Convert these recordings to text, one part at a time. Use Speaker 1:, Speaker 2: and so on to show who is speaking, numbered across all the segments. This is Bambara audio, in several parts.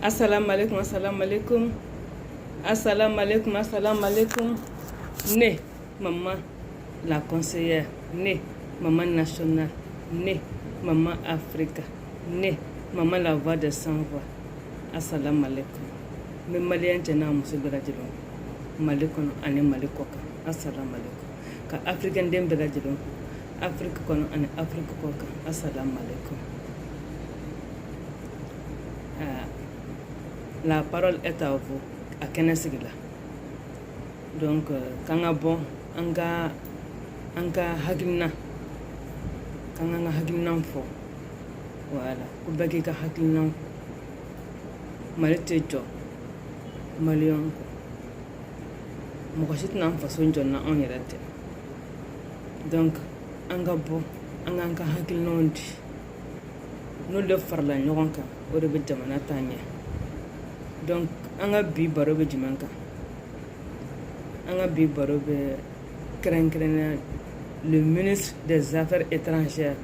Speaker 1: Assalamu alaikum, assalamu alaikum. Assalamu alaikum, assalamu alaikum. Né, maman la conseillère. Né, maman nationale. Né, maman Africa. Né, maman la voix des sans-voix. Assalamu alaikum. Me malien jena musu berajilon. Malikono ane malikoka. Assalamu alaikum. Ka African dem berajilon. Afrique kono ane Afrique koka. Assalamu alaikum. La parole est à vous, à Kenesigla. Donc, quand bon, anga hagina, quand anga hagina fo, voilà, ou bagi ka hagina, malite jo, malion ko, mokosit na façon jo na on yerate. Donc, anga bon, anga hagina ondi, nous le farla nyoronka, ou rebe jamana tanya. Donc, anga bi barobe jimanka. Anga bi barobe kren le ministre des Affaires étrangères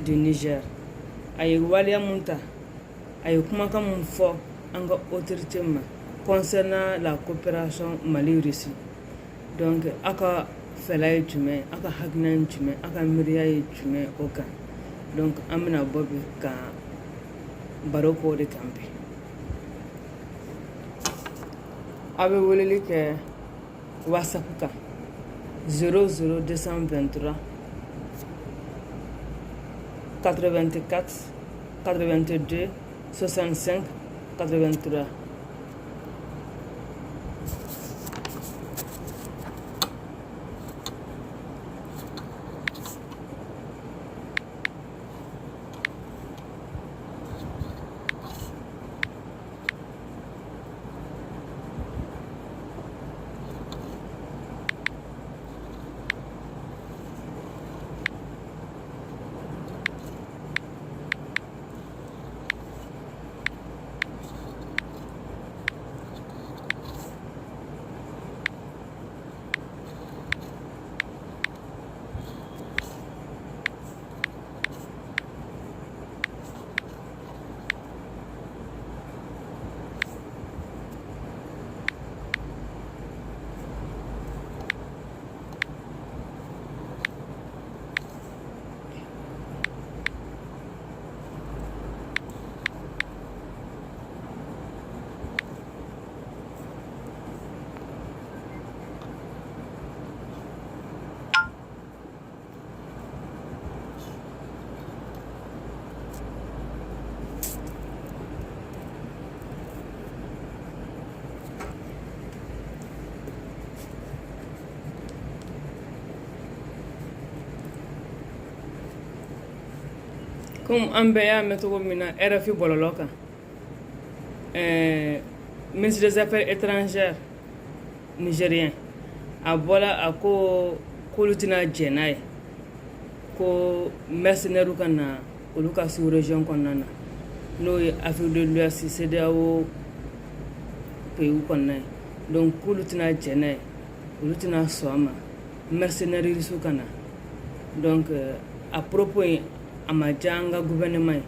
Speaker 1: du Niger. Aye walia munta. Aye kumaka munfo anga autorité ma concernant la coopération Mali-Russie. Donc, aka felaye jume, aka hagnan jume, aka miriaye jume oka. Donc, amina bobi ka baroko de campi. Abe woleli ke WhatsApp ka 00223 84 82 65 83. Comme Ambeya Metoko Mina, RFI Bololoka, ministre des Affaires étrangères nigérien, a bola a ko kolutina jenai, ko mercenaire kana, oluka sous région konana, no Afrique de l'Ouest, CEDEAO pays konana, donc kolutina jenai, kolutina soama, mercenaire risu kana, donc à propos amaja anga gouvernement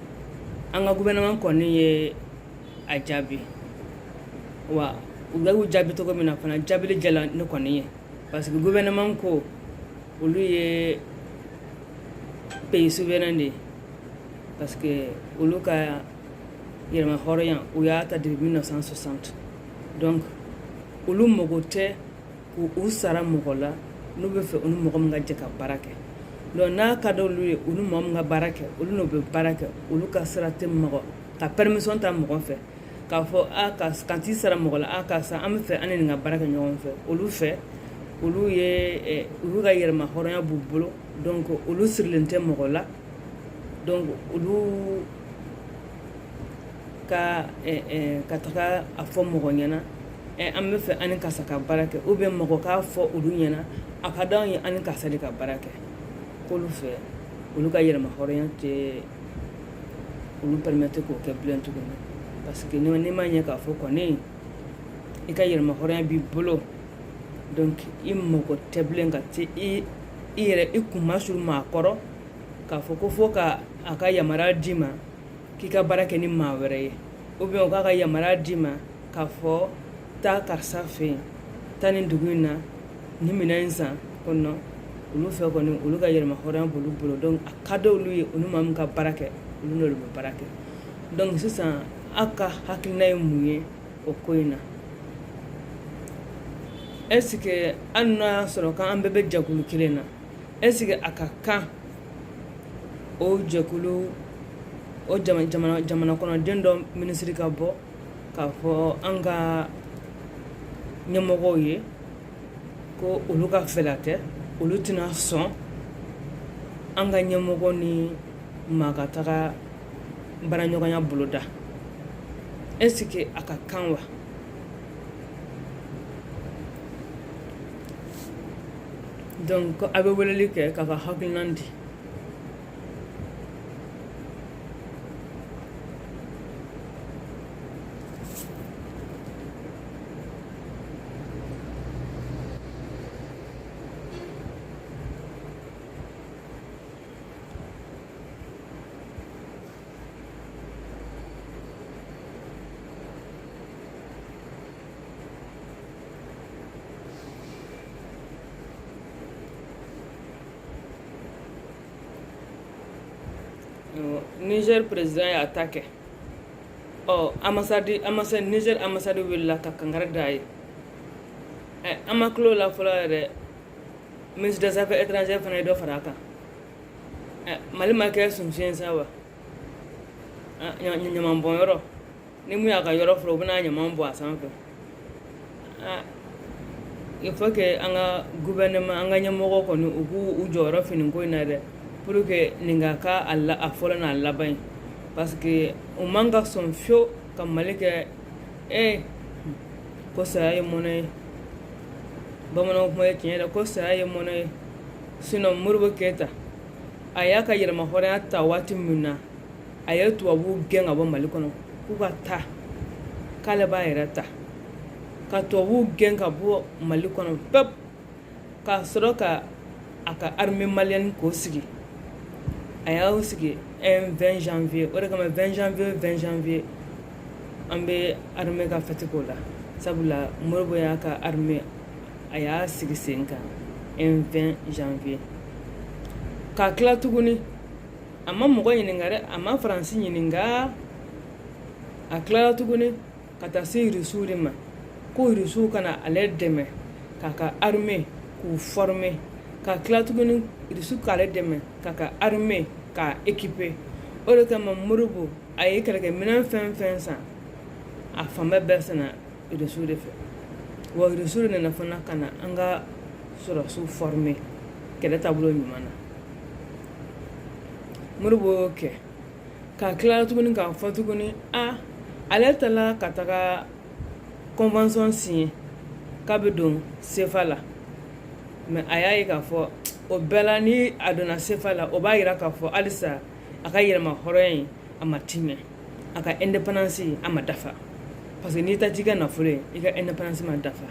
Speaker 1: koni ye ajabi wa ugagu jabi to ko mina fana jabi le jala ne koni ye parce que gouvernement ko olu ye pays souverain de parce que olu ka yelma horoyan u ya ta depuis 1960 donc olu mogote ku usara mogola no be fe olu mogom nga jeka barake. Donc, n'a pas de lui, ou nous m'avons baraque, ou nous ne baraque, ou nous cassera mort, ta permission t'a mort fait. Quand il sera mort là, à casa, à me faire un baraque, ou nous fait, ou nous y est, ma horia boubolo, donc, ou nous sur l'intermort là, donc, ou nous kataka a fɔ mɔgɔ ɲɛna an bɛ fɛ ani karisa ka baara kɛ ou bien mɔgɔ k'a fɔ olu ɲɛna a ka d'anw ye ani karisa de ka baara kɛ. K'olu fɛ olu ka yɛlɛma hɔrɔnya tɛ olu permettre k'o kɛ bilen tuguni parce que n'i ma ɲɛ k'a fɔ kɔni i ka yɛlɛma hɔrɔnya b'i bolo donc i mɔgɔ tɛ bilen ka se i yɛrɛ i kun ma suru maa kɔrɔ k'a fɔ ko fo ka a ka yamaruya d'i ma k'i ka baara kɛ ni maa wɛrɛ ye ou bien u k'a ka yamaruya d'i ma k'a fɔ taa karisa fɛ yen taa nin dugu in na nin minɛn in san ko non olu fɛ kɔni olu ka yɛlɛma hɔrɔnya b'olu bolo donc a ka d'olu ye olu maa min ka baara kɛ olu n'olu bɛ baara kɛ donc sisan aw ka hakilina ye mun ye o ko in na est-ce que hali n'a y'a sɔrɔ k'an bɛɛ bɛ jɛkulu kelen na est-ce que a ka kan o jɛkulu o jamana kɔnɔden dɔ minisiri ka bɔ k'a fɔ an ka ɲɛmɔgɔw ye ko olu ka fɛla tɛ olu tɛna sɔn an ka ɲɛmɔgɔ ni maa ka taga baaraɲɔgɔnya boloda est-ce que a ka kan wa donc a bɛ weleli kɛ k'a ka hakilina di Niger président y'a ta kɛ Niger ambassade wulila ka kangari d'a ye an ma kil'o la fɔlɔ yɛrɛ ministre des affaires étrangères fana ye dɔ fara a kan Mali ma kɛ sunsiɲɛ sa wa ɲaman bɔn yɔrɔ ni mun y'a ka yɔrɔ fɔlɔ u bɛna ɲaman bɔ a sanfɛ il faut que an ka gouvernement an ka ɲɛmɔgɔ kɔni u k'u jɔyɔrɔ fini ko in na dɛ pour que nin ka k'a fɔlɔ n'a laban ye parce que u man ka sɔn fiyewu ka Mali kɛ ko saya ye mɔnɛ ye bamananw kuma ye tiɲɛ dɛ ko saya ye mɔnɛ ye sinon Modibo Keyita a y'a ka yɛlɛma hɔrɔnya ta waati min na a ye tubabuw gɛn ka bɔ Mali kɔnɔ k'u ka taa k'ale b'a yɛrɛ ta ka tubabuw gɛn ka bɔ Mali kɔnɔ pepu k'a sɔrɔ ka a ka armée malienne k'o sigi a y'a sigi 20 janvier o de kama 20 janvier an bɛ armée ka fête k'o la sabula Modibo y'a ka armée a y'a sigi sen kan 20 janvier k'a tila tuguni a ma mɔgɔ ɲininka dɛ a ma faransi ɲininka a tilala tuguni ka taa se irisiw de ma ko irisiw kana ale dɛmɛ k'a ka armée k'u former k'a tila tuguni irisiw k'ale dɛmɛ k'a ka armée k'a équiper o de kama Modibo a ye kɛlɛkɛminɛn fɛn fɛn san a fanbɛ bɛɛ sɛnɛ irisiw de fɛ wa irisiw de nana fana ka na an ka sɔrɔsiw former kɛlɛ taabolo ɲuman na Modibo y'o kɛ k'a tila tuguni k'a fɔ tuguni ale taara ka taga convention signer k'a bɛ don CFA la mais a y'a ye k'a fɔ o bɛɛ la ni a donna CFA la o b'a yira k'a fɔ halisa a ka yɛlɛma hɔrɔnya in a ma timɛ a ka indépendance a ma dafa parce que n'i ta t'i ka nafolo ye i ka indépendance ma dafa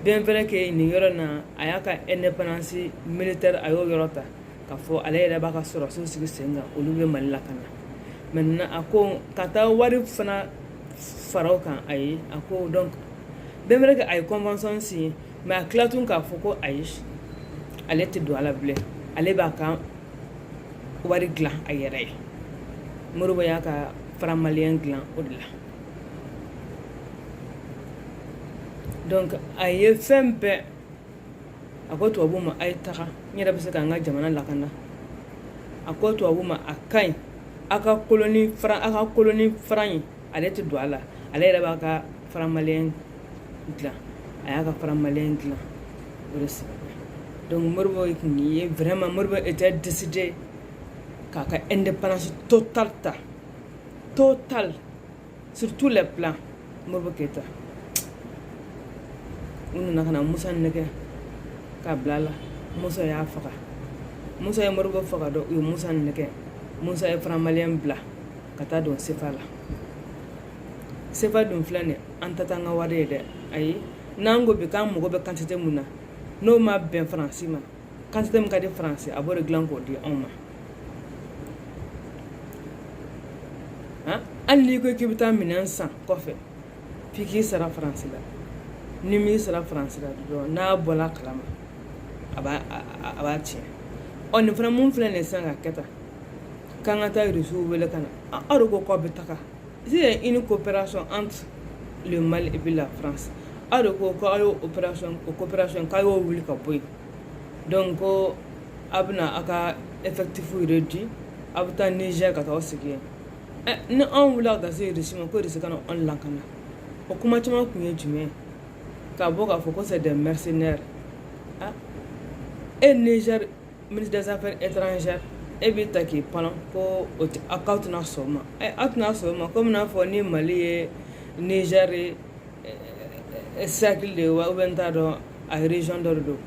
Speaker 1: bien vrai que nin yɔrɔ na a y'a ka indépendance militaire a y'o yɔrɔ ta k'a fɔ ale yɛrɛ b'a ka sɔrɔsiw sigi sen kan olu bɛ Mali la ka na maintenant a ko ka taa wari fana fara o kan ayi a ko donc bien vrai que a ye convention signer mais a tila tun k'a fɔ ko ayi ale tɛ don a la bilen ale b'a ka wari dilan a yɛrɛ ye Modibo y'a ka franc malien dilan o de la donc a ye fɛn bɛɛ a ko tubabuw ma a ye taga n yɛrɛ bɛ se k'an ka jamana lakana a ko tubabuw ma a ka ɲi a ka koloni franc in ale tɛ don a la ale yɛrɛ b'a ka franc malien dilan a y'a ka franc malien dilan o de sɛbɛn donc Modibo ye vraiment Modibo était décidé k'a ka indépendance totale ta totale sur tous les plans Modibo Keyita u nana ka na Musa nɛgɛ k'a bila a la Musa y'a faga Musa ye Modibo faga dɔ u ye Musa nɛgɛ Musa ye franc malien bila ka taa don CFA la CFA dun filɛ nin an ta t'an ka wari ye dɛ ayi n'an ko bi k'an mago bɛ quantité mun na n'o ma bɛn faransi ma quantité min ka di faransi a b'o de dilan k'o di anw ma hali n'i ko k'i bɛ taa minɛn san kɔfɛ f'i k'i sara faransi la ni m'i sara faransi la dɔrɔn n'a bɔla kalama a b'a tiɲɛ nin fana mun filɛ nin ye sisan ka kɛ tan k'an ka taa irisiw wele ka na aw de ko k'aw bɛ taga c'est une coopération entre le Mali et puis la France aw de ko k'aw y'o coopération k'aw y'o wuli ka bɔ yen donc ko a bɛna aw ka effectif réduit a bɛ taa Niger ka taa aw sigi yen ni anw wulila ka taa se irisi ma ko irisi ka na anw lakana o kuma caman kun ye jumɛn ye k'a bɔ k'a fɔ ko c'est des mercenaires Niger ministre des affaires étrangères e b'i ta k'i pan ko k'aw tɛna sɔn o ma aw tɛna sɔn o ma komi n'a fɔ ni Mali ye Niger ye cercle de ye wa ou bien n t'a dɔn a région dɔ de don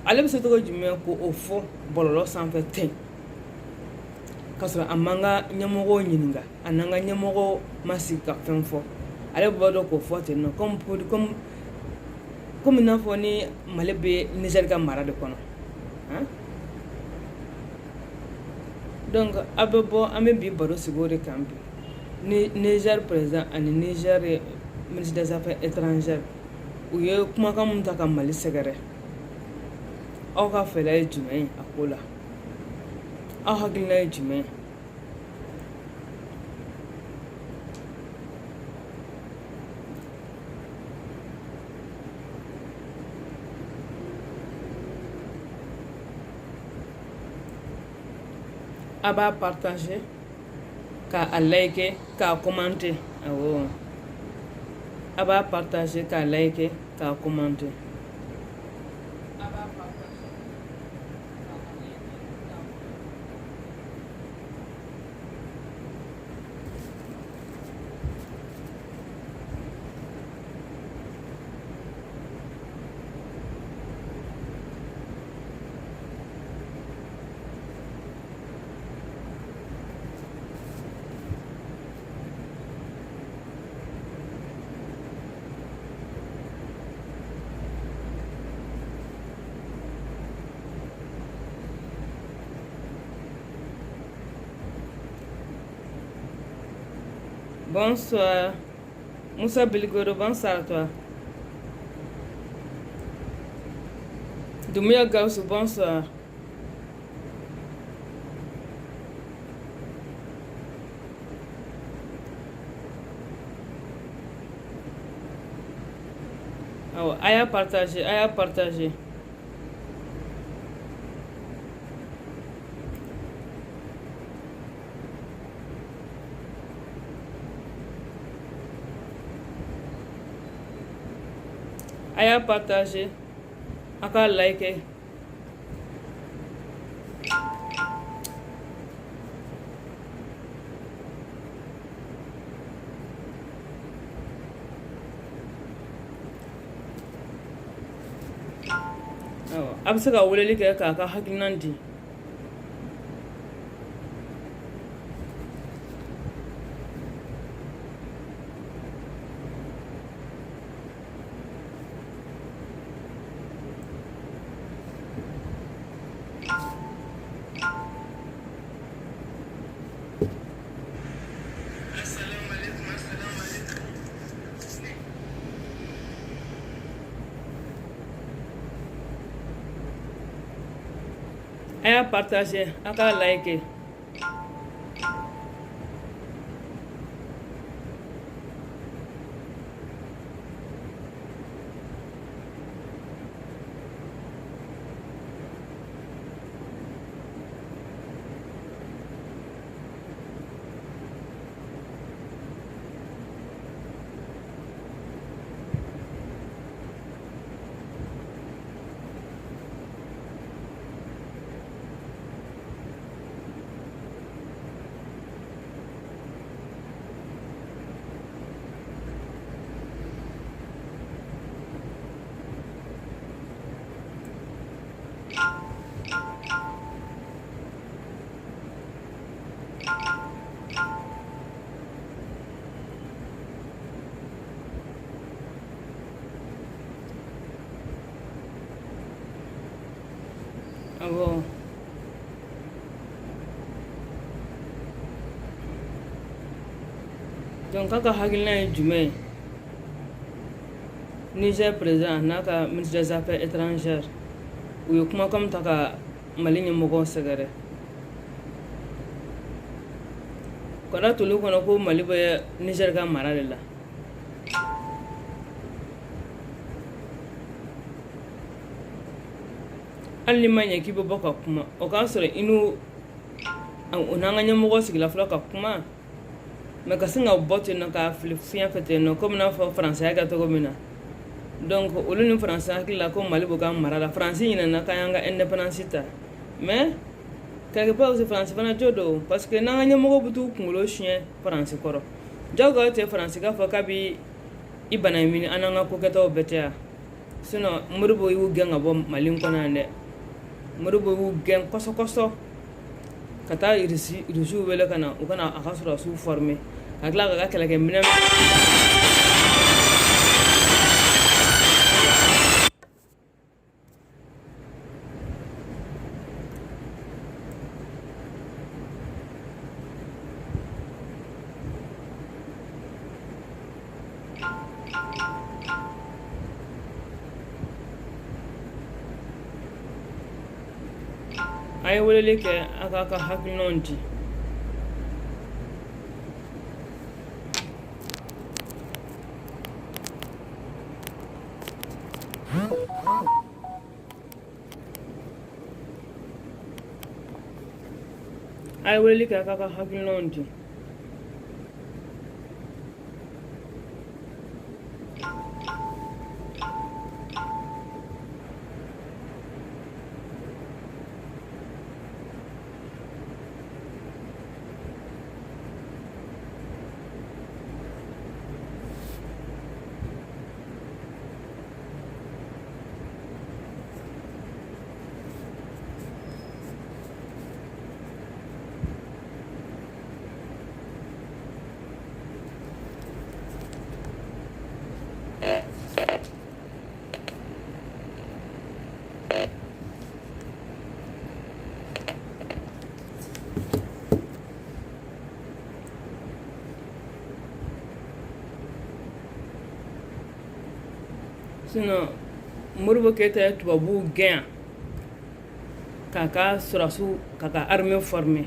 Speaker 1: ale bɛ se cogo jumɛn k'o fɔ bɔlɔlɔ sanfɛ ten k'a sɔrɔ a man ka ɲɛmɔgɔw ɲininka a n'an ka ɲɛmɔgɔw ma sigi ka fɛn fɔ ale b'a dɔn k'o fɔ ten nɔ komi n'a fɔ ni Mali bɛ Niger ka mara de kɔnɔ donc a bɛ bɔ an bɛ bi baro sigi o de kan bi ni Niger président ani Niger ministre des affaires étrangères u ye kumakan mun ta ka Mali sɛgɛrɛ aw ka fɛɛrɛ ye jumɛn ye a ko la aw hakilina ye jumɛn ye a b'a partager k'a liker k'a commenter awɔ a b'a partager k'a liker k'a commenter Bonsoir. Moussa Biligoro, bonsoir à toi. Doumia Gaussou, bonsoir. Oh, Aya partagé, Aya partagé. A y'a partagé, a ka like. A bɛ se ka weleli kɛ k'a ka hakilina di. A y'a partagé, a ka like. donc k'a ka hakilina ye jumɛn ye Niger président n'a ka ministre des affaires étrangères u ye kumakan ta ka Mali ɲɛmɔgɔw sɛgɛrɛ kɔda tolu kɔnɔ ko Mali bɛ Niger ka mara de la hali ni ma ɲɛ k'i bɛ bɔ ka kuma o k'a sɔrɔ i n'u n'an ka ɲɛmɔgɔ sigila fɔlɔ ka kuma mɛ ka sin ka bɔ ten nɔ k'a fili fiɲɛ fɛ ten nɔ komi n'a fɔ faransaya kɛ cogo min na donc olu ni faransi hakili la ko Mali bɛ ka mara la faransi ɲinɛna k'an y'an ka indépendance ta mais quelque part aussi faransi fana jo don parce que n'an ka ɲɛmɔgɔ bɛ t'u kunkolo siɲɛ faransi kɔrɔ jagoya tɛ faransi k'a fɔ k'a bɛ i bana in ɲini an n'an ka kokɛtaw bɛɛ tɛ yan sinon Modibo y'u gɛn ka bɔ Mali kɔnɔ yan dɛ Modibo y'u gɛn kɔsɔ ka taa irisiw wele ka na u kana a ka sɔrɔsiw former ka tila ka kɛlɛkɛminɛn a ye weleli kɛ a k'a ka hakilinaw di a ye weleli kɛ a k'a ka hakilinaw di sinon Modibo Keita ye tubabuw gɛn k'a ka sɔrɔsiw k'a ka armée former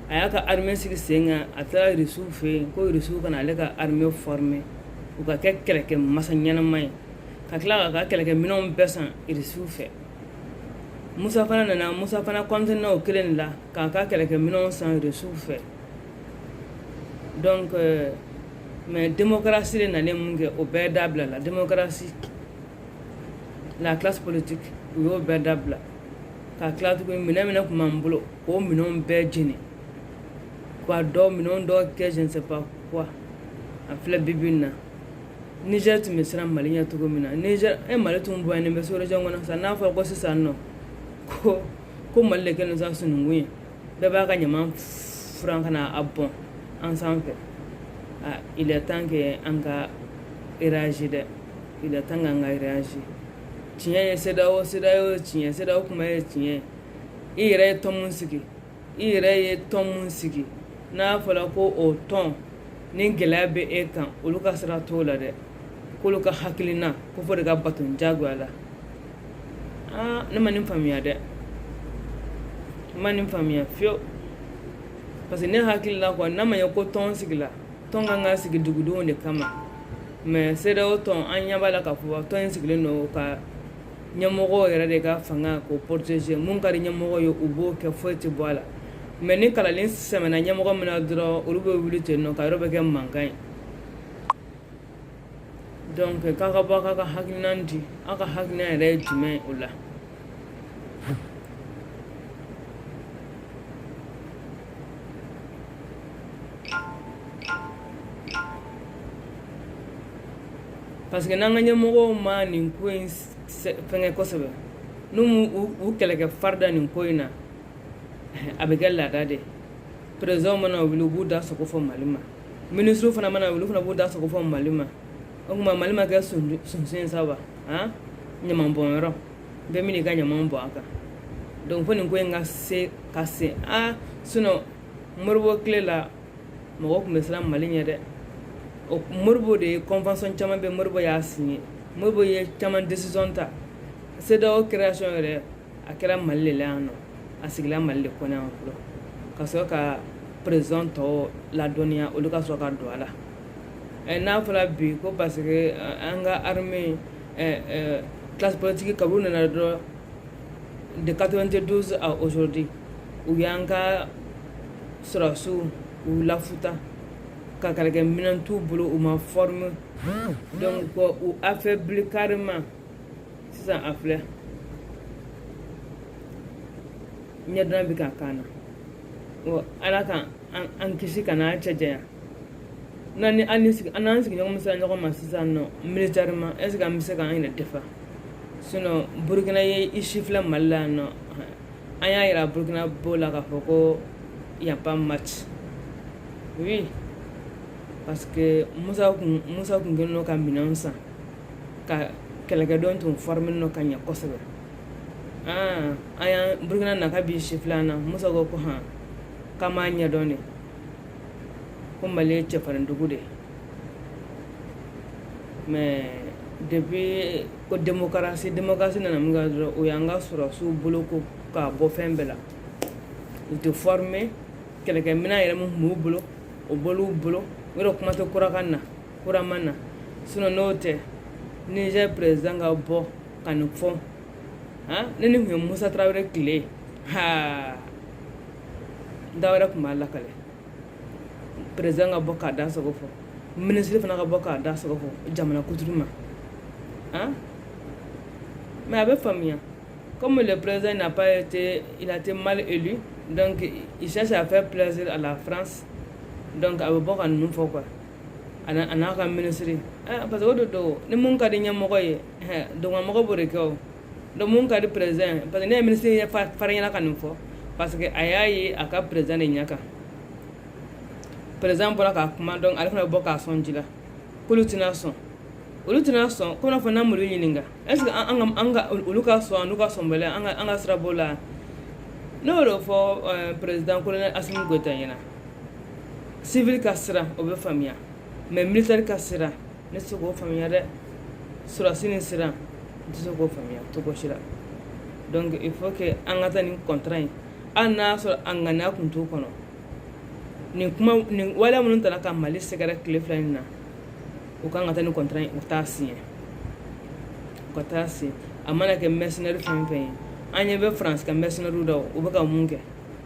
Speaker 1: a y'a ka armée sigi sen kan a taara irisiw fɛ yen ko irisiw kana ale ka armée former u ka kɛ kɛlɛkɛmasa ɲɛnama ye ka tila k'a ka kɛlɛkɛminɛnw bɛɛ san irisiw fɛ Musa fana continué o kelen de la k'a ka kɛlɛkɛminɛnw san irisiw fɛ donc mais démocratie de nalen mun kɛ o bɛɛ dabila la démocratie la classe politique u y'o bɛɛ dabila ka tila tuguni minɛn tun b'an bolo k'o minɛnw bɛɛ jeni k'a minɛn dɔw kɛ je ne sais pas quoi a filɛ bibi in na Niger tun bɛ siran Mali ɲɛ cogo min na Niger Mali tun bonyalen bɛ sous région kɔnɔ sisan n'a fɔra ko sisan nɔ ko Mali de kɛlen sa sununkun ye bɛɛ b'a ka ɲaman furan ka na a bɔn an sanfɛ il est temps que an ka réagir dɛ il est temps k'an ka réagir tiɲɛ ye CEDEAO ye tiɲɛ CEDEAO kuma ye tiɲɛ i yɛrɛ ye tɔn mun sigi n'a fɔra ko o tɔn ni gɛlɛya bɛ e kan olu ka sira t'o la dɛ k'olu ka hakilina ko fɔ de ka bato jagoya la ne ma nin faamuya dɛ fiyewu parce que ne hakili la quoi n'a ma ɲɛ ko tɔn sigila tɔn kan ka sigi dugudenw de kama mais CEDEAO tɔn an ɲɛ b'a la k'a fɔ tɔn in sigilen don ka ɲɛmɔgɔw yɛrɛ de ka fanga k'o protéger mun ka di ɲɛmɔgɔ ye u b'o kɛ foyi tɛ bɔ a la mais ni kalalen sɛmɛna ɲɛmɔgɔ min na dɔrɔn olu bɛ wuli ten nɔ ka yɔrɔ bɛ kɛ mankan ye donc k'a ka bɔ k'a ka hakilina di aw ka hakilina yɛrɛ ye jumɛn ye o la parce que n'an ka ɲɛmɔgɔw ma nin ko in fɛngɛ kosɛbɛ n'u u kɛlɛkɛ farida nin ko in na a bɛ kɛ laada de président mana wuli u b'u da sago fɔ Mali ma ministre fana mana wuli u fana b'u da sago fɔ Mali ma o tuma Mali ma kɛ sunsun ye sa wa ɲaman bɔnyɔrɔ bɛɛ min n'i ka ɲaman bɔn a kan donc fo nin ko in ka se sinon Modibo tile la mɔgɔw tun bɛ siran Mali ɲɛ dɛ o Modibo de ye convention caman bɛ Modibo y'a signé Modibo ye caman décision ta CEDEAO création yɛrɛ a kɛra Mali de la yan nɔ a sigila Mali de kɔnɔ yan fɔlɔ ka sɔrɔ ka président tɔw ladɔnniya olu ka sɔrɔ ka don a la n'a fɔra bi ko parce que an ka armée classe politique kab'u nana dɔrɔn de 92 à aujourd'hui u y'an ka sɔrɔsiw u lafuta ka kɛlɛkɛ minɛn t'u bolo u ma former donc u affaibli carrément sisan a filɛ ɲɛdɔn bɛ ka kan na ala kan an kisi ka n'a cɛ janya n'an n'an sigiɲɔgɔn sera ɲɔgɔn ma sisan nɔ militairement est ce que an bɛ se k'an yɛrɛ defa sinon Burkina ye i si filɛ Mali la yan nɔ an y'a yira Burkina b'o la k'a fɔ ko y a pas match oui parce que Musa kun kɛlen don ka minɛnw san ka kɛlɛkɛdenw tun former nɔ ka ɲɛ kosɛbɛ an y'an Burkina na ka bi si filanan Musa ko han k'an b'a ɲɛdɔn de ko Mali ye cɛfarindugu de mais depuis ko démocratie nana min kan dɔrɔn o y'an ka sɔrɔsiw bolo ko k'a bɔ fɛn bɛɛ la u tɛ former kɛlɛkɛminɛn yɛrɛ min tun b'u bolo o bɔl'u bolo o yɛrɛ kuma tɛ kurama na sinon n'o tɛ Niger président ka bɔ ka nin fɔ ne ni tun ye Musa Tarawele tile ye da wɛrɛ tun b'a lakale président ka bɔ k'a da sago fɔ ministre fana ka bɔ k'a da sago fɔ jamana kuturu ma mais a bɛ faamuya comme le président n'a pas été il a été mal élu donc il cherche à faire plaisir à la France donc a bɛ bɔ ka ninnu fɔ quoi a n'a ka ministre parce que o de don ni mun ka di ɲɛmɔgɔ ye dugumamɔgɔ b'o de kɛ o donc mun ka di président parce que ne ye ministre ye farinya ka nin fɔ parce que a y'a ye a ka président de ɲɛ kan président bɔra k'a kuma donc ale fana bɛ bɔ k'a sɔn ji la k'olu tɛna sɔn olu tɛna sɔn komi n'a fɔ n'an m'olu ɲininka est ce que an ka olu ka sɔn n'u ka sɔnbali an ka sira b'o la ne y'o de fɔ président colonel Assimi Goïta ɲɛna civil ka sira o bɛ faamuya mais militaire ka sira ne tɛ se k'o faamuya dɛ sɔrɔsi ni sira n tɛ se k'o faamuya cogo si la donc il faut que an ka taa nin contrat in hali n'a sɔrɔ a ŋaniya tun t'u kɔnɔ nin waleya minnu tara ka Mali sɛgɛrɛ tile fila in na u kan ka taa nin contrat in u t'a signé a mana kɛ mercenaire fɛn fɛn ye an ɲɛ bɛ France ka mercenaire dɔw u bɛ ka mun kɛ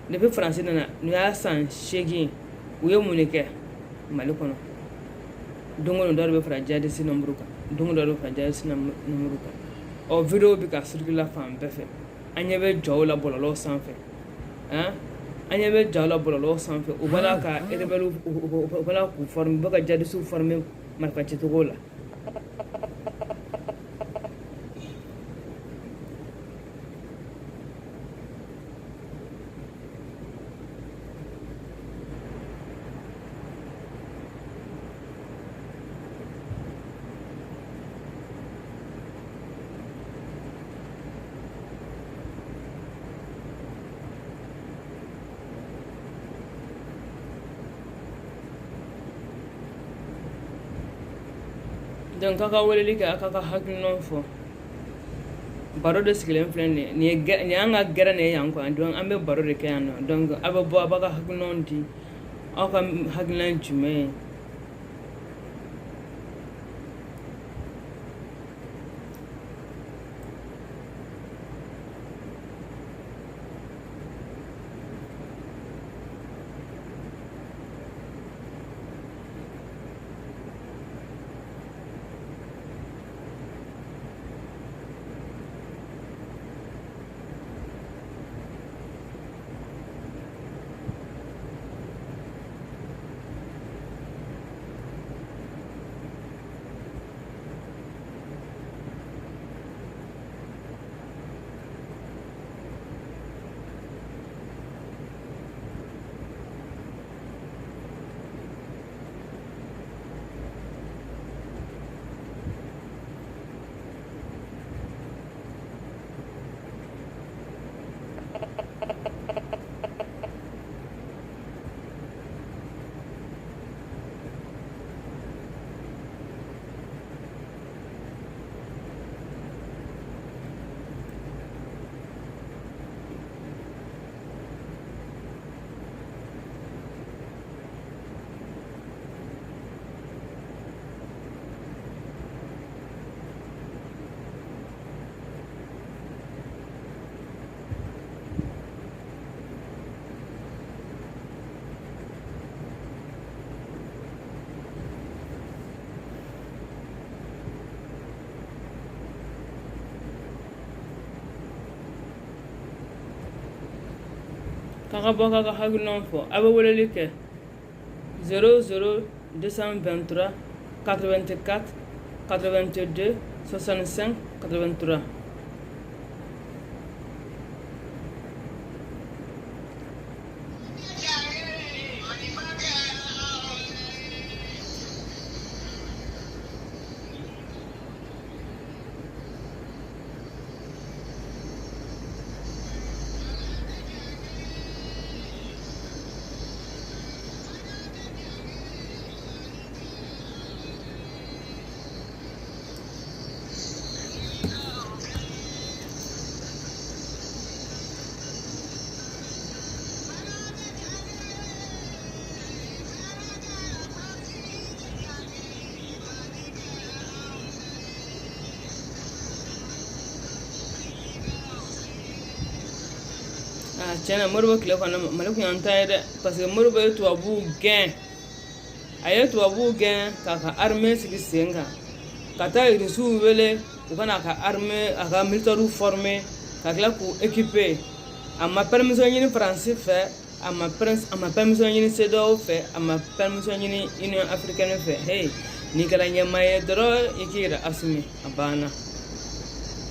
Speaker 1: depuis France nana n'u y'a san 8 u ye mun de kɛ Mali kɔnɔ don o don dɔ de bɛ fara jihadiste nombre kan don o don dɔ de bɛ fara jihadiste nombre kan vidéo bɛ ka circuler fan bɛɛ fɛ an ɲɛ bɛ jɔw la bɔlɔlɔw sanfɛ an ɲɛ bɛ jaw la bɔlɔlɔw sanfɛ u b'a la ka rebelle u b'a la k'u former u bɛ ka jihadistes former marifacicogo la donc k'a ka weleli kɛ a k'a ka hakilinaw fɔ baro de sigilen filɛ nin ye an ka gɛrɛ nin ye yan quoi donc an bɛ baro de kɛ yan nɔ donc a bɛ bɔ a b'a ka hakilinaw di aw ka hakilina ye jumɛn ye k'a bɔ k'a ka hakilinaw fɔ a bɛ weleli kɛ 00 223 84 82 65 83. Tiɲɛna Modibo tile kɔnɔ Mali kun y'an ta ye dɛ parce que Modibo ye tubabuw gɛn a ye tubabuw gɛn k'a ka armée sigi sen kan ka taa irisiw wele u ka n'a ka armée a ka militaires former ka tila k'u équiper a ma permission ɲini Faransi fɛ a ma permission ɲini CEDEAO fɛ a ma permission ɲini Union africaine fɛ hey n'i kɛra ɲɛmaa ye dɔrɔn i k'i yɛrɛ assumer a banna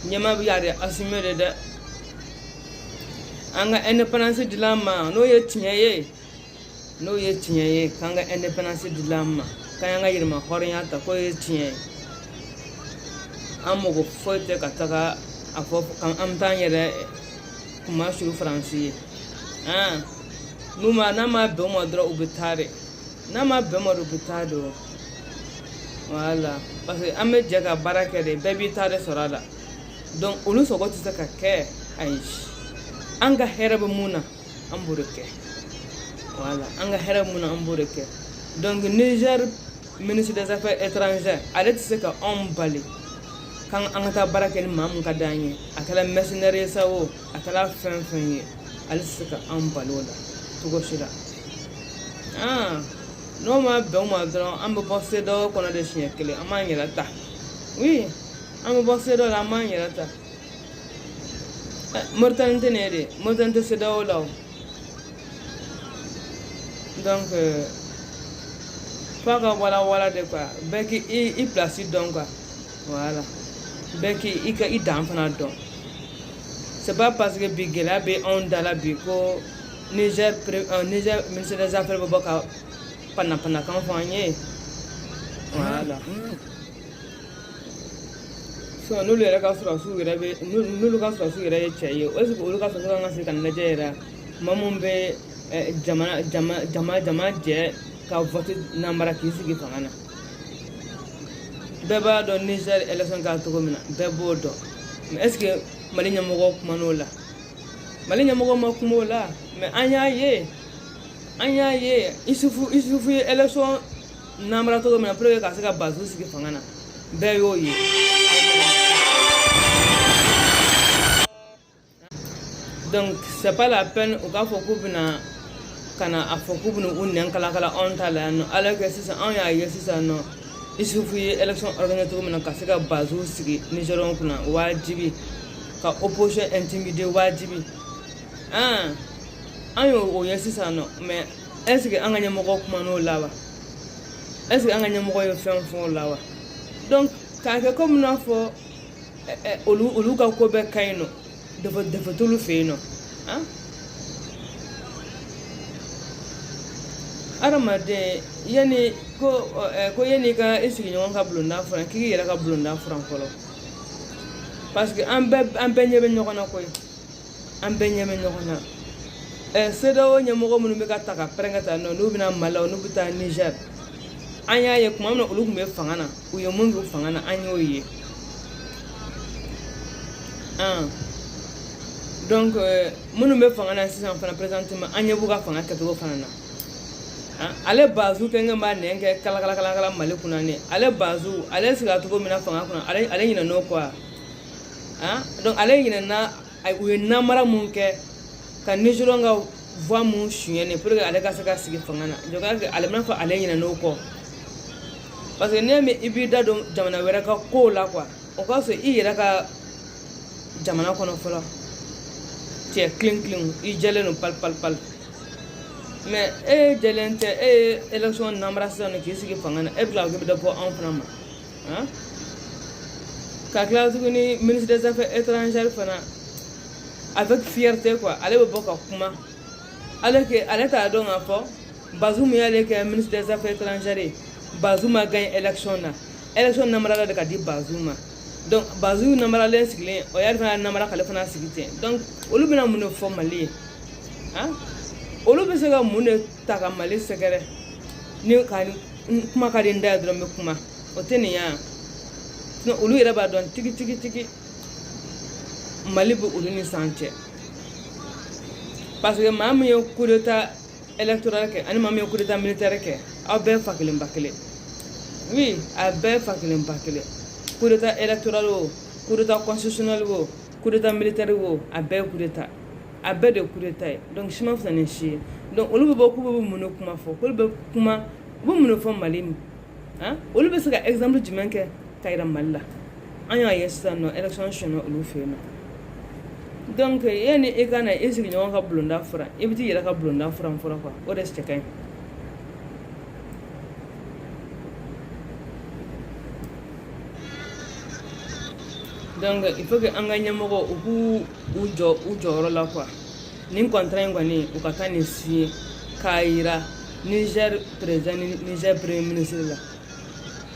Speaker 1: ɲɛmaa bɛ yɛrɛ assumer de dɛ an ka indépendance dila an ma n'o ye tiɲɛ ye k'an ka indépendance dila an ma k'an y'an ka yɛrɛma hɔrɔnya ta k'o ye tiɲɛ ye an mɔgɔ foyi tɛ ka taga a fɔ an bɛ taa an yɛrɛ kuma suru Faransi ye n'a ma bɛn o ma dɔrɔn u bɛ taa dɛ n'a ma bɛn o ma dɔrɔn u bɛ taa de voilà parce que an bɛ jɛ ka baara kɛ de bɛɛ b'i ta de sɔrɔ a la donc olu sogo tɛ se ka kɛ ayi an ka hɛrɛ bɛ mun na an b'o de kɛ voilà an ka hɛrɛ mun na an b'o de kɛ donc Niger ministre des affaires étrangères ale tɛ se ka anw bali k'an ka taa baara kɛ ni maa mun ka d'an ye a kɛra mercenaire ye sa o a kɛra fɛn fɛn ye ale tɛ se ka anw bali o la cogo si la n'o ma bɛn o ma dɔrɔn an bɛ bɔ CEDEAO kɔnɔ de siɲɛ kelen an b'an yɛrɛ ta oui an bɛ bɔ CEDEAO la an b'an yɛrɛ ta Mauritanie tɛ nin ye de Mauritanie tɛ CEDEAO la o donc f'a ka walawala de quoi bɛɛ k'i place dɔn quoi voilà bɛɛ k'i dan fana dɔn c'est pas parce que bi gɛlɛya bɛ anw da la bi ko Niger ministre des affaires bɛ bɔ ka panapanakan fɔ an ye voilà n'olu yɛrɛ ka sɔrɔsiw yɛrɛ bɛ n'olu ka sɔrɔsiw yɛrɛ ye cɛ ye est-ce que olu ka sɔrɔsiw kan ka se ka lajɛ yɛrɛ maa mun bɛ jama jɛ ka vote namara k'i sigi fanga na bɛɛ b'a dɔn Niger élection kɛra cogo min na bɛɛ b'o dɔn mais est-ce que Mali ɲɛmɔgɔw kuman'o la Mali ɲɛmɔgɔw ma kuma o la mais an y'a ye Isufu ye élection namara cogo min na pour que ka se ka Bazoum sigi fanga na bɛɛ y'o ye donc c'est pas la peine u k'a fɔ k'u bɛna ka na a fɔ k'u bɛna u nɛn kala anw ta la yan nɔ alors que sisan anw y'a ye sisan nɔ Isufu ye élection organisé cogo min na ka se ka Bazoum sigi Nigériens kunna wajibi ka opposition intimider wajibi an y'o ye sisan nɔ mais est-ce que an ka ɲɛmɔgɔw kuman'o la wa est-ce que an ka ɲɛmɔgɔ ye fɛn fɔ o la wa donc k'a kɛ comme n'a fɔ olu ka ko bɛɛ ka ɲi nɔ defe t'olu fɛ yen nɔ adamaden yanni ko yanni ka i sigiɲɔgɔn ka bulonda furan k'i yɛrɛ ka bulonda furan fɔlɔ parce que an bɛɛ ɲɛ bɛ ɲɔgɔn na koyi an bɛɛ ɲɛ bɛ ɲɔgɔn na CEDEAO ɲɛmɔgɔ minnu bɛ ka ta ka pɛrɛnkɛ ta nɔ n'u bɛna Mali la n'u bɛ taa Niger an y'a ye tuma min na olu tun bɛ fanga na u ye mun k'u fanga na an y'o ye donc minnu bɛ fanga na sisan fana présentement an ɲɛ b'u ka fanga kɛcogo fana na ale Bazoum kɛngɛ b'a nɛn kɛ kala Mali kunna ne ale Bazoum ale sigira cogo min na fanga kunna ale ɲinɛn'o kɔ donc ale ɲinɛna u ye namara mun kɛ ka Nigériens ka voix mun suyɛn pour que ale ka se ka sigi fanga na donc ale bɛna fɔ ale ɲinɛn'o kɔ parce que n'i i b'i da don jamana wɛrɛ ka kow la quoi o ka sɔrɔ i yɛrɛ ka jamana kɔnɔ fɔlɔ cɛ kilen kilen i jɛlen no pal pal pal mais e jɛlen tɛ e ye élection namara sisan nɔ k'i sigi fanga na e bɛ tila k'i bɛ dɔ bɔ anw fana ma ka tila tuguni ministre des affaires étrangères fana avec fierté quoi ale bɛ bɔ ka kuma ale t'a dɔn k'a fɔ Bazoum y'ale kɛ ministre des affaires étrangères Bazoum a gagné élection na élection namarala de ka di Bazoum ma donc Bazoum namaralen sigilen o y'ale fana namara k'ale fana sigi ten donc olu bɛna mun de fɔ Mali ye olu bɛ se ka mun de ta ka Mali sɛgɛrɛ ni kuma ka di n da ye dɔrɔn n bɛ kuma o tɛ nin ye olu yɛrɛ b'a dɔn tigi Mali bɛ olu ni san cɛ parce que maa min ye coup d'état électoral kɛ ani maa min ye coup d'état militaire kɛ aw bɛɛ fa kelen ba kelen oui a bɛɛ fa kelen ba kelen coup d'état électoral o coup d'état constitutionnel o coup d'état militaire o a bɛɛ ye coup d'état a bɛɛ de coup d'état ye donc si ma fisa ni si ye donc olu bɛ bɔ k'u bɛ mun de kuma fɔ k'olu bɛ kuma u bɛ mun de fɔ Mali ma olu bɛ se ka exemple jumɛn kɛ ka yira Mali la an y'a ye sisan nɔ élection siyɛnna olu fɛ yen nɔ donc yani i ka na i sigiɲɔgɔn ka bulonda fura i bɛ t'i yɛrɛ ka bulonda fura quoi o de cɛ ka ɲi donc il faut que an ka ɲɛmɔgɔ u k'u u jɔyɔrɔ la quoi nin contrat in kɔni u ka taa nin signer k'a yira Niger président ni Niger premier ministre la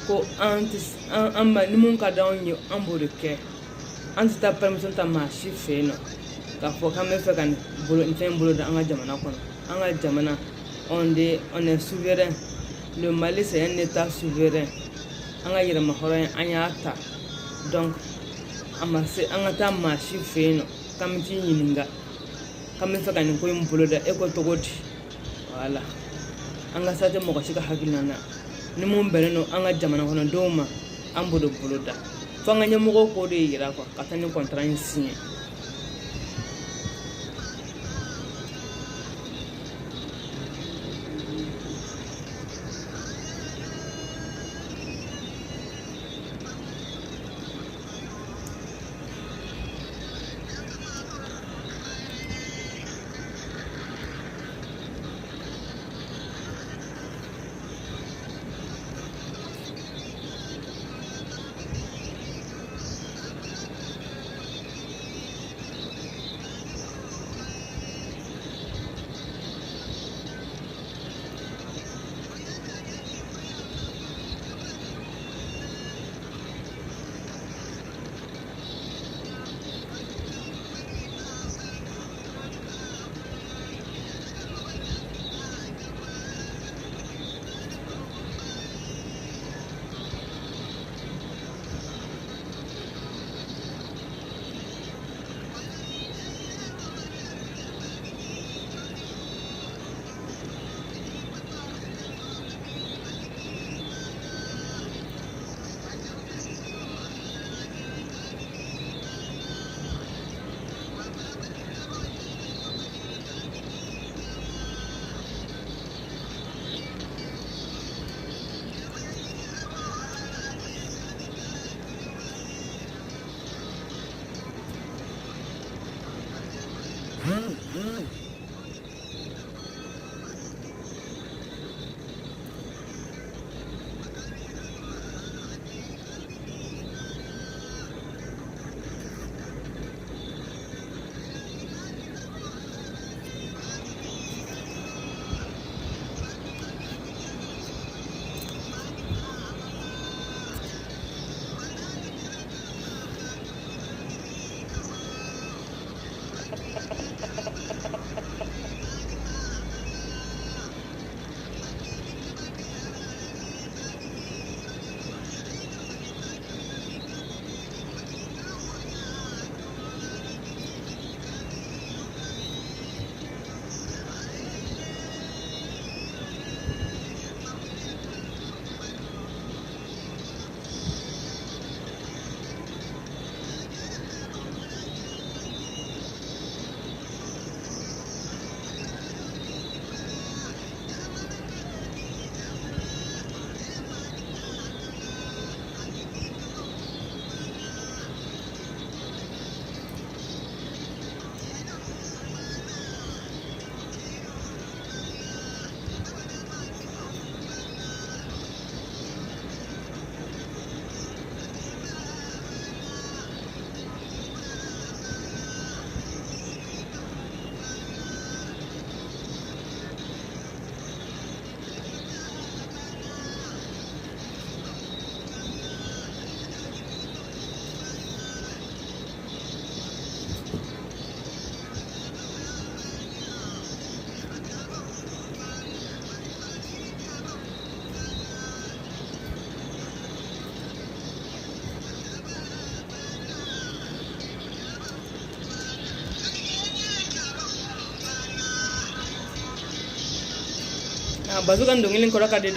Speaker 1: ko an ma ni mun ka d'anw ye an b'o de kɛ an tɛ taa permission ta maa si fɛ yen nɔ k'a fɔ k'an bɛ fɛ ka nin fɛn bolo da an ka jamana kɔnɔ an ka jamana on est souverain le Mali c'est un état souverain an ka yɛrɛma hɔrɔnya an y'a ta donc a ma se an ka taa maa si fɛ yen nɔ k'an bɛ t'i ɲininka k'an bɛ fɛ ka nin ko in bolo da e ko cogo di voilà an ka sa tɛ mɔgɔ si ka hakilina na ni mun bɛnnen don an ka jamana kɔnɔdenw ma an b'o de bolo da fo an ka ɲɛmɔgɔw k'o de yira quoi ka taa ni contrat in signer bazu kan dongilin kora ka de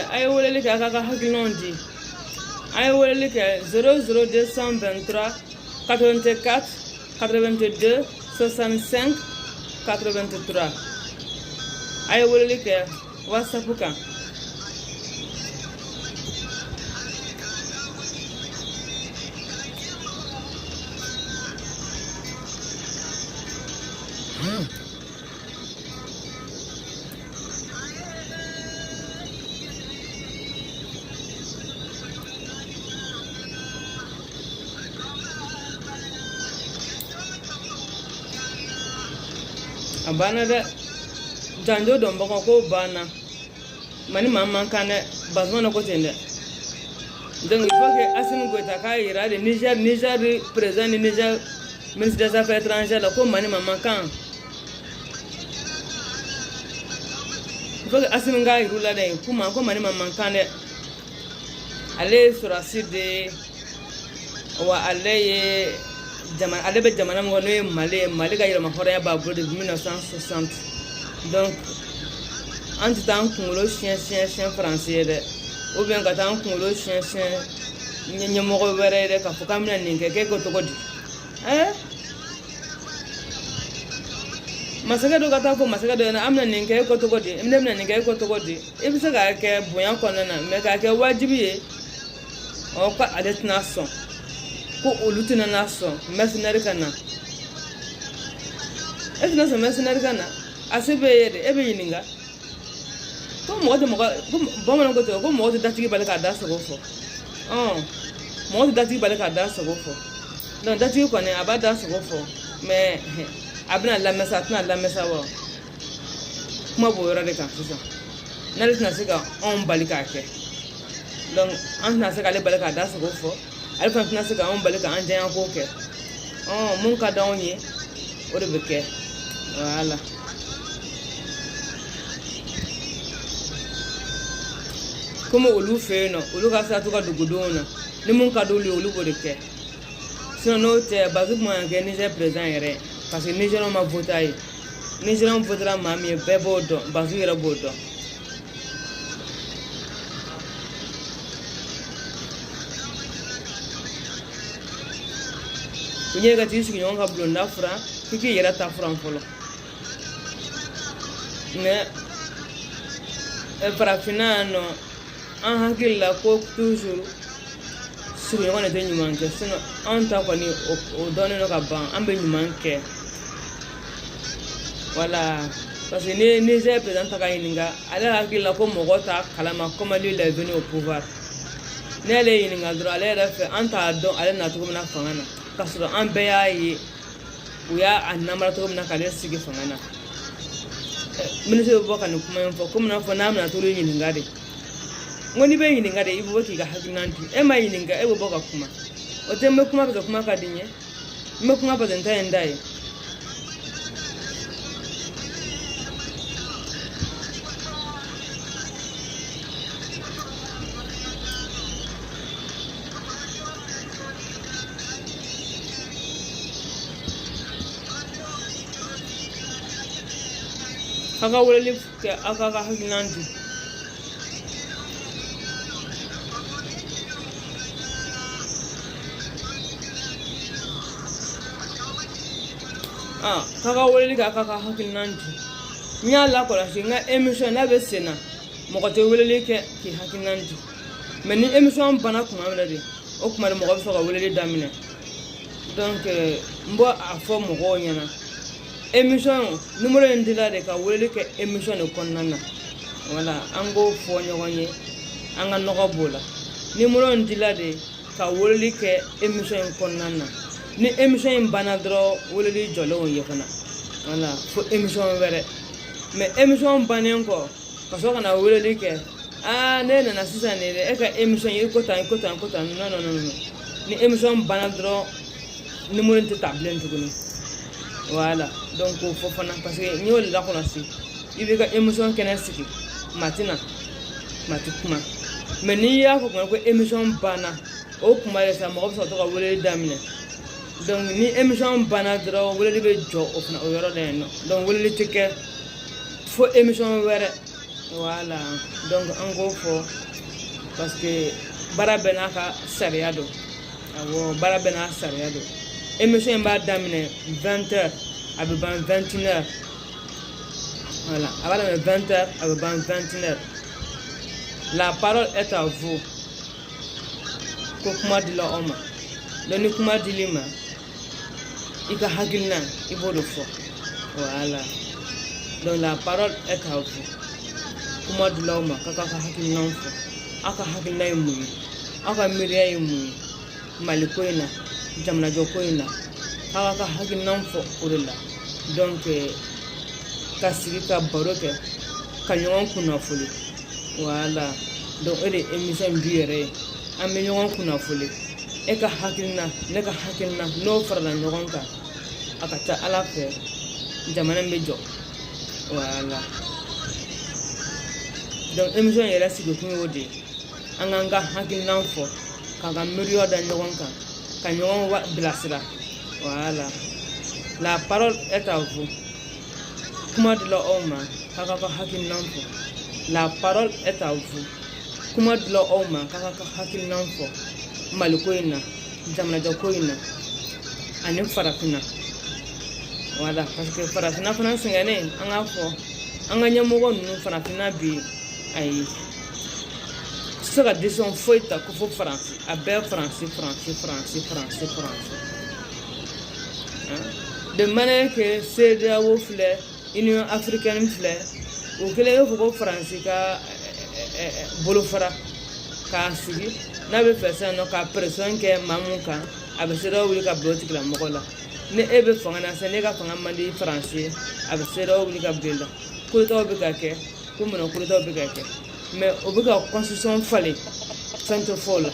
Speaker 1: ay wala leke akaka hakilon di ay wala leke 00223 84 82 65 83 ay wala leke whatsapp kan abana de janjo don bako ko bana mani mamman kane bazmana ko tende donc il faut que Assimi Goïta ka ira de Niger président Niger ministre des affaires étrangères la ko mani mamman kan il faut que Assimi ga irula de kuma ko mani mamman kan de aller sur la site de wa aller Jaman ale be jamana mo no Mali ga yira ma hore ba bro de 1960 donc en temps kungulo chien français de ou bien ka tan kungulo chien nye mo go bere de ka fuka mina ninge ke ko to godi masaka do ka ta ko masaka do na amna ninge ko to godi mne mna ninge ko to godi e bi se ga ke boyan ko na me ka ke wajibi e o ka adet na so ko olutina naso mercenary kana efina so mercenary kana asebe yede ebe yininga ko mo bomo ko to ko mo dati bale ka da so fo mo dati bale ka da so fo don dati ko ne abada so fo me abna la mesa tuna la mesa wo kuma bo yoro de kan so na le tuna se ka on bale ka ke donc an na se ka le bale ka da so fo alfa tuna se ka on bale ka an jan ko ke mun ka da onye o de be ke voilà comme olu fe no olu ka sa to ka dugudona ni mun ka do le olu bo de ke sinon no te bazu mo ke Niger président yere parce que Niger on ma voté Niger on votera mami be bodo bazu yere bodo kunye ga tisu nyon ka blonda fra kiki yera ta fra folo ne e parafinano an hakilla ko toujours sur yon ne tenu manke sino an ta ko ni o donne no ka ban an be manke voilà parce que ne j'ai président ka yininga ala hakilla ko mo gota kalama comme lui il est venu au pouvoir ne le yininga dro ala refe an ta don ala na to na fangana kasuro an be yayi uya annamara to na kale sigi fangana ministre bo kan kuma info kuma na fo na na to yininga de ngoni be yininga de ibo ki ga hakinanti e ma yininga e bo ka kuma o tembe kuma ka kuma ka dinye me kuma ba den ta ndai aka wala ke aka ka hakinanti kaka wala ka aka ka hakinanti nya la ko la singa emission na be sena mo ko te wala ke ki hakinanti mais ni émission bana kuma wala de o kuma mo ko so ka wala damine donc mbo a fo mo ko nyana émission numéro ndila de ka wala ke émission ne konnana wala an go fo ɲɔgɔn ye an ka nɔgɔ b'o la numéro in dila de ka weleli kɛ émission in kɔnɔna na ni émission in banna dɔrɔn weleli jɔlenw ye fana wala fo émission wɛrɛ mais émission bannen kɔ ka sɔrɔ ka na weleli kɛ ne nana sisan de dɛ e ka émission i ko tan non ni émission banna dɔrɔn numéro in tɛ ta bilen tuguni voilà donc fo fana parce que n'i y'o de lakɔlɔsi i b'i ka émission kɛnɛ sigi mati kuma mais n'i y'a fɔ ko émission banna o kuma de sa mɔgɔ bɛ sɔrɔ ka weleli daminɛ donc ni émission banna dɔrɔn weleli bɛ jɔ o fana o yɔrɔ la yen nɔ donc weleli tɛ kɛ fo émission wɛrɛ voilà donc an k'o fɔ parce que baara bɛɛ n'a ka sariya don awɔ baara bɛɛ n'a sariya don émission in b'a daminɛ 20h a bɛ ban 21h voilà a b'a daminɛ 20h a bɛ ban 21h la parole est à vous ko kuma dila aw ma donc ni kuma dil'i ma i ka hakilina i b'o de fɔ voilà donc la parole est à vous kuma dila aw ma k'a ka hakilinaw fɔ aw ka hakilina ye mun ye aw ka miiriya ye mun ye mali ko in na jamanajɔ ko in na aw ka hakilinaw fɔ o de la donc ka sigi ka baro kɛ ka ɲɔgɔn kunnafoni voilà donc o de émission bi yɛrɛ ye an bɛ ɲɔgɔn kunnafoni e ka hakilina ne ka hakilina n'o farala ɲɔgɔn kan a ka ca ala fɛ jamana bɛ jɔ voilà donc émission yɛrɛ sigikun y'o de ye an k'an ka hakilinaw fɔ k'an ka miiriyaw da ɲɔgɔn kan ka ɲɔgɔn bilasira voilà la parole est à vous kuma dila aw ma k'a ka hakilinaw fɔ la parole est à vous kuma dila aw ma k'a ka hakilinaw fɔ mali ko in na jamanajɔ ko in na ani farafinna voilà parce que farafinna fana sɛgɛnnen an k'a fɔ an ka ɲɛmɔgɔ ninnu farafinna bi ayi se ka décision foyi ta ko fo faransi a bɛɛ faransi de manière que CEDEAO filɛ Union africaine filɛ o kɛlen y'o fɔ ko faransi ka bolofara k'a sigi n'a bɛ fɛ sisan nɔ ka pression kɛ maa mun kan a bɛ CEDEAO wuli ka bila o tigilamɔgɔ la ni e bɛ fanga na sisan ne ka fanga man di faransi a bɛ CEDEAO wuli ka bila i la coup-d'état bɛ ka kɛ ko mun na coup-d'état bɛ ka kɛ mais o bɛ ka constitution falen fɛn tɛ fɔ o la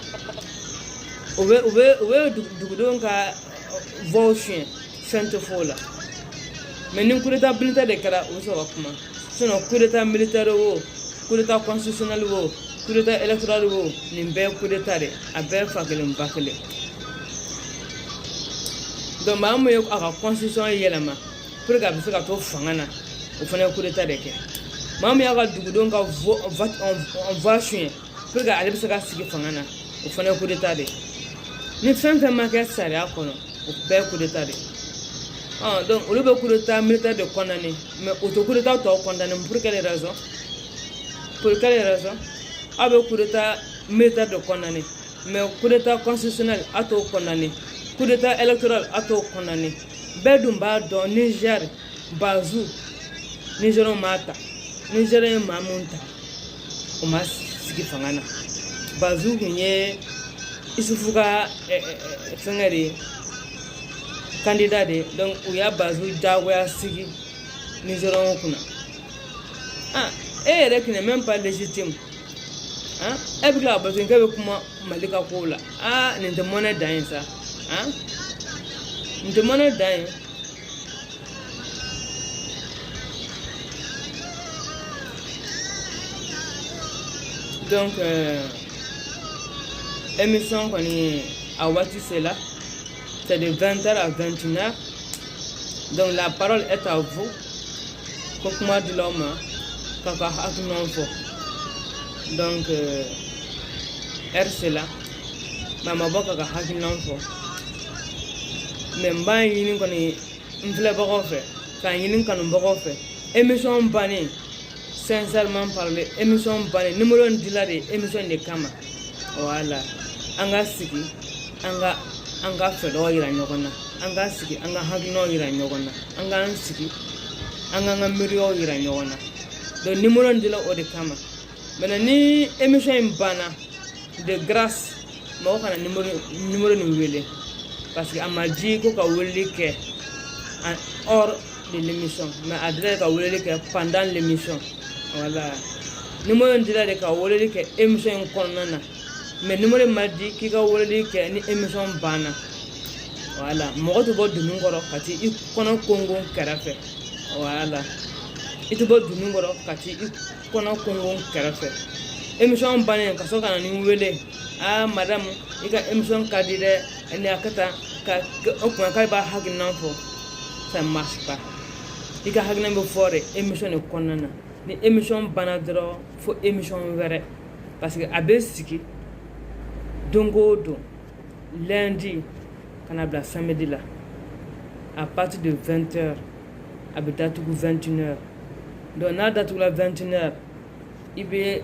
Speaker 1: o bɛ dugudenw ka voix suɲɛ fɛn tɛ fɔ o la mais ni coup-d'état militaire de kɛra o bɛ sɔrɔ ka kuma sinon coup-d'état militaire o coup-d'état constitutionnel o coup-d'état électoral o nin bɛɛ ye coup-d'état de a bɛɛ ye fa kelen ba kelen donc maa mun ye a ka constitution yɛlɛma pour que a bɛ se ka to fanga na o fana ye coup-d'état de kɛ maa min y'a ka dugudenw ka voix suɲɛ pour que ale bɛ se ka sigi fanga na o fana ye coup d'état de ni fɛn fɛn ma kɛ sariya kɔnɔ o bɛɛ ye coup d'état de donc olu bɛ coup d'état militaire de condamné mais o tɛ coup d'état tɔw condamné pour quelle raison aw bɛ coup d'état militaire de condamné mais coup d'état constitutionnel a t'o condamné coup d'état électoral a t'o condamné bɛɛ dun b'a dɔn Niger Bazou Nigériens m'a ta Nigériens m'a mun ta o ma sigi fanga na Bazou kun ye Isufu ka fɛngɛ de ye candidat de donc u y'a Bazou jagoya sigi Nigériens kunna e yɛrɛ qui n'est même pas légitime e bɛ tila ka Bazou k'e bɛ kuma Mali ka kow la nin tɛ mɔnɛ dan ye sa nin tɛ mɔnɛ dan ye donc émission kɔni a waati sela c'est de 20h à 21h donc la parole est à vous ko kuma dilaw ma k'a ka hakilinaw fɔ donc heure sela mais a ma bɔ k'a ka hakilinaw fɔ mais n b'a ɲini kɔni n filɛbagaw fɛ k'a ɲini kanubagaw fɛ émission bannen sincèrement parler émission bannen numéro in dila de émission de kama voilà an ka sigi an ka fɛɛrɛw yira ɲɔgɔn na an ka sigi an ka hakilinaw yira ɲɔgɔn na an k'an sigi an k'an ka miiriyaw yira ɲɔgɔn na donc numéro in dila o de kama maintenant ni émission in banna de grâce mɔgɔ kana numéro nin wele parce que a ma di ko ka weleli kɛ en hors de l'émission mais a dira ka weleli kɛ pendant l'émission voilà numéro in dila de ka weleli kɛ émission in kɔnɔna na mais numéro ma di k'i ka weleli kɛ ni émission banna voilà mɔgɔ tɛ bɔ dunun kɔrɔ ka ti i kɔnɔ kongo kɛrɛfɛ voilà i tɛ bɔ dunun kɔrɔ ka ti i kɔnɔ kongo kɛrɛfɛ émission bannen ka sɔrɔ ka na ni wele madame i ka émission ka di dɛ ni a ka taa ka o kuma k'a b'a hakilina fɔ ça ne marche pas i ka hakilina bɛ fɔ de émission de kɔnɔna na ni émission banna dɔrɔn fo émission wɛrɛ parce que a bɛ sigi don o don lundi kana bila samedi la à partir de 20h a bɛ datugu 21h donc n'a datugula 21h i bɛ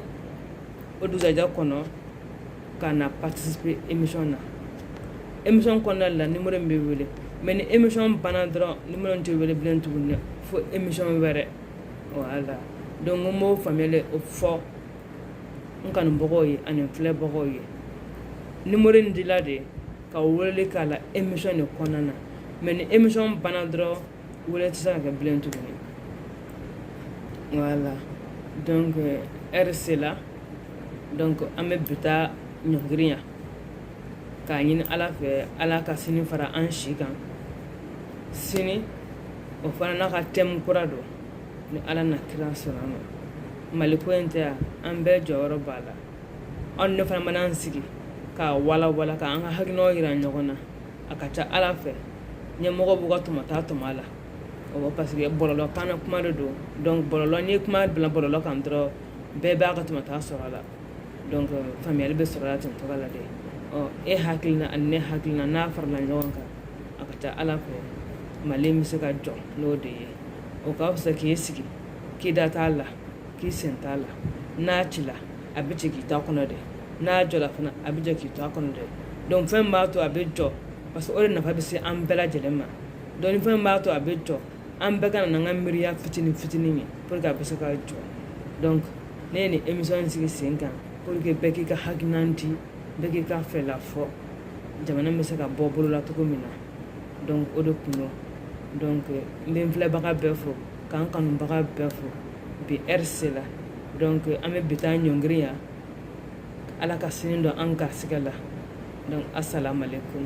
Speaker 1: o dugusajɛ kɔnɔ ka na participer émission na émission kɔnɔna la numéro in bɛ wele mais ni émission banna dɔrɔn numéro in tɛ wele bilen tuguni fo émission wɛrɛ voilà donc n m'o faamuyali o fɔ n kanubagaw ye ani n filɛbagaw ye numéro in dila de ka weleli k'a la émission de kɔnɔna na mais ni émission banna dɔrɔn wele tɛ se ka kɛ bilen tuguni voilà donc RC la donc an bɛ bi taa ɲɔngirinya k'a ɲini ala fɛ ala ka sini fara an si kan sini o fana n'a ka thème kura don ni ala na kira sɔrɔ an ma mali ko in tɛ yan an bɛɛ jɔyɔrɔ b'a la anw ne fana mana an sigi k'a walawala k'an ka hakilinaw yira ɲɔgɔn na a ka ca ala fɛ ɲɛmɔgɔ b'u ka tɔmɔta tɔmɔ la o parce que bɔlɔlɔ kan na kuma de don donc bɔlɔlɔ n'i ye kuma bila bɔlɔlɔ kan dɔrɔn bɛɛ b'a ka tɔmɔta sɔrɔ a la donc faamuyali bɛ sɔrɔ a la ten togo la de e hakilina ani ne hakilina n'a farala ɲɔgɔn kan a ka ca ala fɛ mali bɛ se ka jɔ n'o de ye o ka fisa k'i sigi k'i da t'a la k'i sen t'a la n'a cila a bɛ ci k'i t'a kɔnɔ dɛ n'a jɔla fana a bɛ jɔ k'i t'a kɔnɔ dɛ donc fɛn b'a to a bɛ jɔ parce que o de nafa bɛ se an bɛɛ lajɛlen ma donc ni fɛn b'a to a bɛ jɔ an bɛɛ ka na n'an ka miiriya fitinin fitinin ye pour que a bɛ se ka jɔ donc ne ye nin émission in sigi sen kan pour que bɛɛ k'i ka hakilina di bɛɛ k'i ka fɛla fɔ jamana bɛ se ka bɔ bolo la cogo min na donc o de kun don donc n bɛ n filɛbaga bɛɛ fo k'an kanubaga bɛɛ fo bi RC la donc an bɛ bi taa ɲɔngiri yan ala ka sini dɔn an garisigɛ la donc assalamu alaikum